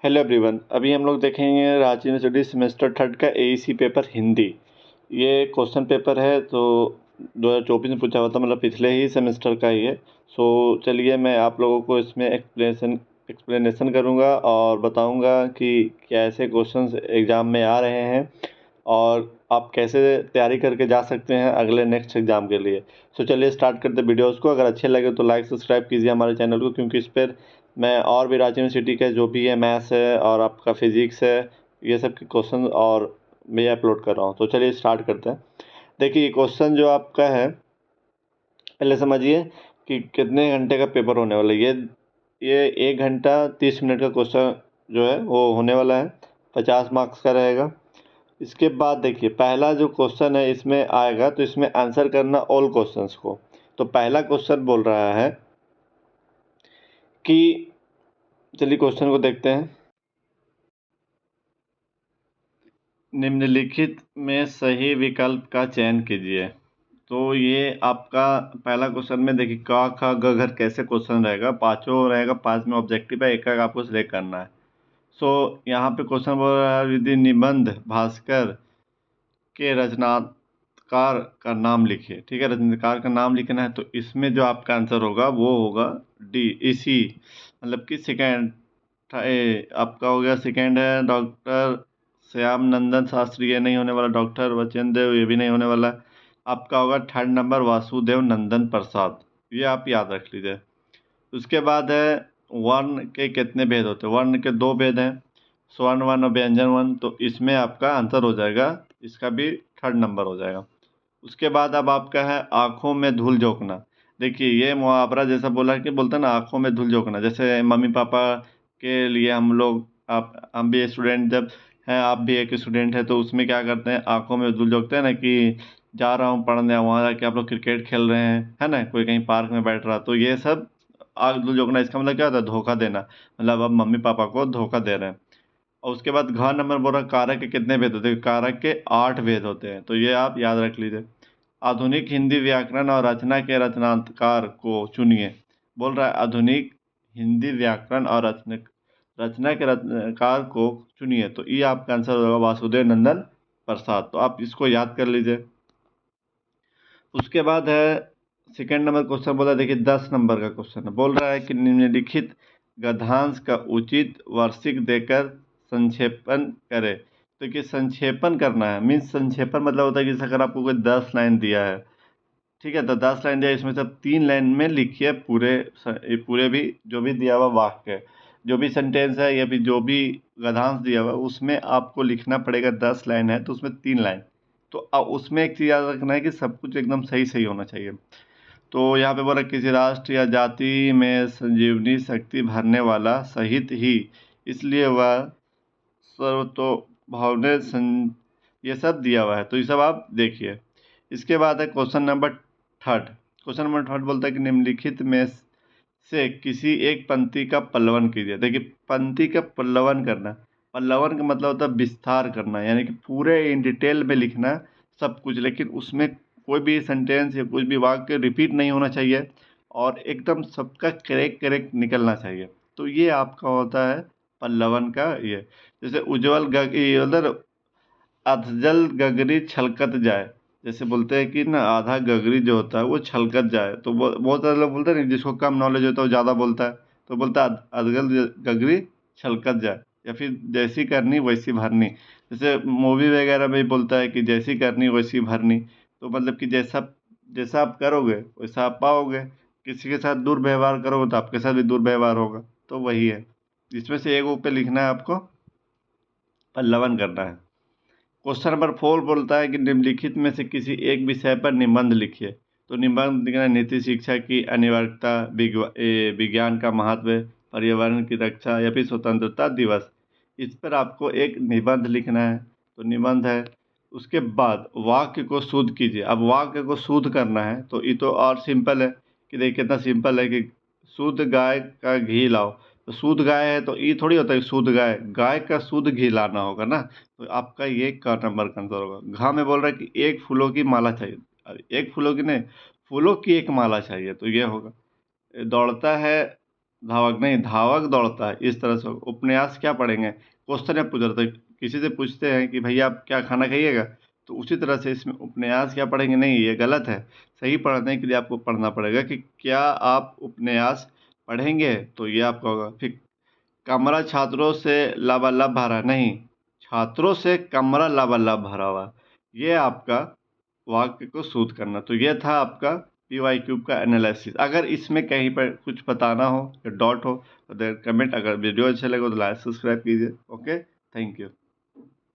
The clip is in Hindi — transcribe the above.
हेलो एवरीवन, अभी हम लोग देखेंगे रांची यूनिवर्सिटी सेमेस्टर थर्ड का एईसी पेपर हिंदी। ये क्वेश्चन पेपर है तो 2024 में पूछा हुआ था, मतलब पिछले ही सेमेस्टर का ही है। सो चलिए मैं आप लोगों को इसमें एक्सप्लेनेशन करूँगा और बताऊँगा कि कैसे क्वेश्चंस एग्ज़ाम में आ रहे हैं और आप कैसे तैयारी करके जा सकते हैं अगले नेक्स्ट एग्ज़ाम के लिए। सो चलिए स्टार्ट करते वीडियोज़ को। अगर अच्छे लगे तो लाइक सब्सक्राइब कीजिए हमारे चैनल को, क्योंकि इस पर मैं और भी रांची यूनिवर्सिटी का जो भी है, मैथ्स है और आपका फिजिक्स है, ये सब के क्वेश्चन और मैं अपलोड कर रहा हूँ। तो चलिए स्टार्ट करते हैं। देखिए क्वेश्चन जो आपका है, पहले समझिए कि कितने घंटे का पेपर होने वाला है। ये 1 घंटा 30 मिनट का क्वेश्चन जो है वो होने वाला है, 50 मार्क्स का रहेगा। इसके बाद देखिए पहला जो क्वेश्चन है इसमें आएगा, तो इसमें आंसर करना ऑल क्वेश्चंस को। तो पहला क्वेश्चन बोल रहा है कि, चलिए क्वेश्चन को देखते हैं। निम्नलिखित में सही विकल्प का चयन कीजिए। तो ये आपका पहला क्वेश्चन में देखिए क ख ग घ कैसे क्वेश्चन रहेगा, पांचों रहेगा, 5 में ऑब्जेक्टिव है, एक आपको सिलेक्ट करना है। सो यहाँ पे क्वेश्चन बोल रहा है यदि निबंध भास्कर के रचनाकार का नाम लिखिए। ठीक है, रचनाकार का नाम लिखना है, तो इसमें जो आपका आंसर होगा वो होगा डी, इसी मतलब कि सेकेंड। आपका हो गया सेकेंड है डॉक्टर श्याम नंदन शास्त्री, ये नहीं होने वाला। डॉक्टर वचन देव, ये भी नहीं होने वाला। आपका होगा थर्ड नंबर वासुदेव नंदन प्रसाद, ये आप याद रख लीजिए। उसके बाद है वर्ण के कितने भेद होते हैं। वर्ण के 2 भेद हैं, स्वर्ण वर्ण और व्यंजन वर्ण। तो इसमें आपका आंसर हो जाएगा, इसका भी थर्ड नंबर हो जाएगा। उसके बाद अब आपका है आंखों में धूल झोंकना। देखिए ये मुहावरा जैसा बोला कि बोलते हैं ना, आंखों में धूल झोंकना। जैसे मम्मी पापा के लिए हम लोग, आप हम भी स्टूडेंट जब हैं, आप भी एक स्टूडेंट है, तो उसमें क्या करते हैं, आंखों में धूल झोंकते हैं ना कि जा रहा हूँ पढ़ने, वहाँ जाके आप लोग क्रिकेट खेल रहे हैं, है ना, कोई कहीं पार्क में बैठ रहा। तो ये सब आंख धूल झोंकना, इसका मतलब क्या होता है, धोखा देना। मतलब अब मम्मी पापा को धोखा दे रहे हैं। और उसके बाद घ नंबर बोल रहा है कारक के कितने भेद होते हैं। कारक के 8 भेद होते हैं, तो ये आप याद रख लीजिए। आधुनिक हिंदी व्याकरण और रचना के रचनाकार को चुनिए। बोल रहा है आधुनिक हिंदी व्याकरण और रचना के रचनाकार को चुनिए। तो ये आपका आंसर होगा वासुदेव नंदन प्रसाद। तो आप इसको याद कर लीजिए। उसके बाद है सेकेंड नंबर क्वेश्चन बोला, देखिए 10 नंबर का क्वेश्चन है। बोल रहा है कि निम्नलिखित गद्यांश का उचित वार्षिक देकर संक्षेपण करे। तो कि संक्षेपण करना है, मीन्स संक्षेपण मतलब होता है कि अगर आपको कोई 10 लाइन दिया है, ठीक है, तो 10 लाइन दिया, इसमें से 3 लाइन में लिखिए पूरे भी जो भी दिया हुआ वाक्य, जो भी सेंटेंस है या फिर जो भी गद्यांश दिया हुआ है, उसमें आपको लिखना पड़ेगा। 10 लाइन है तो उसमें 3 लाइन। तो उसमें एक चीज़ याद रखना है कि सब कुछ एकदम सही सही होना चाहिए। तो यहाँ पे बोला किसी राष्ट्र या जाति में संजीवनी शक्ति भरने वाला सहित ही, इसलिए वह सर्वतोभावने ये सब दिया हुआ है। तो ये सब आप देखिए। इसके बाद है question number third. Question number third बोलता है कि निम्नलिखित में से किसी एक पंक्ति का पल्लवन कीजिए। देखिए पंक्ति का पल्लवन करना, पल्लवन का मतलब होता है विस्तार करना, यानी कि पूरे इन डिटेल में लिखना सब कुछ, लेकिन उसमें कोई भी सेंटेंस या कुछ भी वाक्य रिपीट नहीं होना चाहिए और एकदम सबका करेक्ट करेक्ट निकलना चाहिए। तो ये आपका होता है पल्लवन का ये। जैसे उज्जवल उधर अधजल गगरी छलकत जाए, जैसे बोलते हैं कि ना आधा गगरी जो होता है वो छलकत जाए। तो बहुत सारे लोग बोलते हैं ना, जिसको कम नॉलेज होता है वो ज़्यादा बोलता है, तो बोलता है अधजल गगरी छलकत जाए, या फिर जैसी करनी वैसी भरनी। जैसे मूवी वगैरह में भी बोलता है कि जैसी करनी वैसी भरनी। तो मतलब कि जैसा जैसा आप करोगे वैसा आप पाओगे। किसी के साथ दुर्व्यवहार करोगे तो आपके साथ भी दुर्व्यवहार होगा। तो वही है, इसमें से एक पे लिखना है आपको, पल्लवन करना है। क्वेश्चन नंबर 4 बोलता है कि निम्नलिखित में से किसी एक विषय पर निबंध लिखिए। तो निबंध लिखना है नीति शिक्षा की अनिवार्यता, विज्ञान का महत्व, पर्यावरण की रक्षा या फिर स्वतंत्रता दिवस। इस पर आपको एक निबंध लिखना है। तो निबंध है। उसके बाद वाक्य को शुद्ध कीजिए। अब वाक्य को शुद्ध करना है तो ये तो और सिंपल है कि देखिए कितना सिंपल है कि शुद्ध गाय का घी लाओ। तो शुद्ध गाय है तो ये थोड़ी होता है शुद्ध गाय, गाय का शुद्ध घी लाना होगा ना। तो आपका ये का नंबर का आंसर होगा। घा में बोल रहा है कि एक फूलों की माला चाहिए। एक फूलों की नहीं, फूलों की एक माला चाहिए, तो ये होगा। दौड़ता है धावक नहीं, धावक दौड़ता है, इस तरह से। उपन्यास क्या पढ़ेंगे, क्वेश्चन है पूछ रहे थे, किसी से पूछते हैं कि भैया आप क्या खाना खाइएगा, तो उसी तरह से इसमें उपन्यास क्या पढ़ेंगे, नहीं ये गलत है। सही पढ़ने के लिए आपको पढ़ना पड़ेगा कि क्या आप उपन्यास पढ़ेंगे, तो ये आपका होगा। फिर कमरा छात्रों से लबालब भरा, नहीं, छात्रों से कमरा लबालब भरा हुआ, ये आपका वाक्य को सूद करना। तो ये था आपका पीवाई क्यूब का एनालिसिस। अगर इसमें कहीं पर कुछ बताना हो या डॉट हो तो देर कमेंट। अगर वीडियो अच्छा लगे तो लाइक सब्सक्राइब कीजिए। Okay, thank you.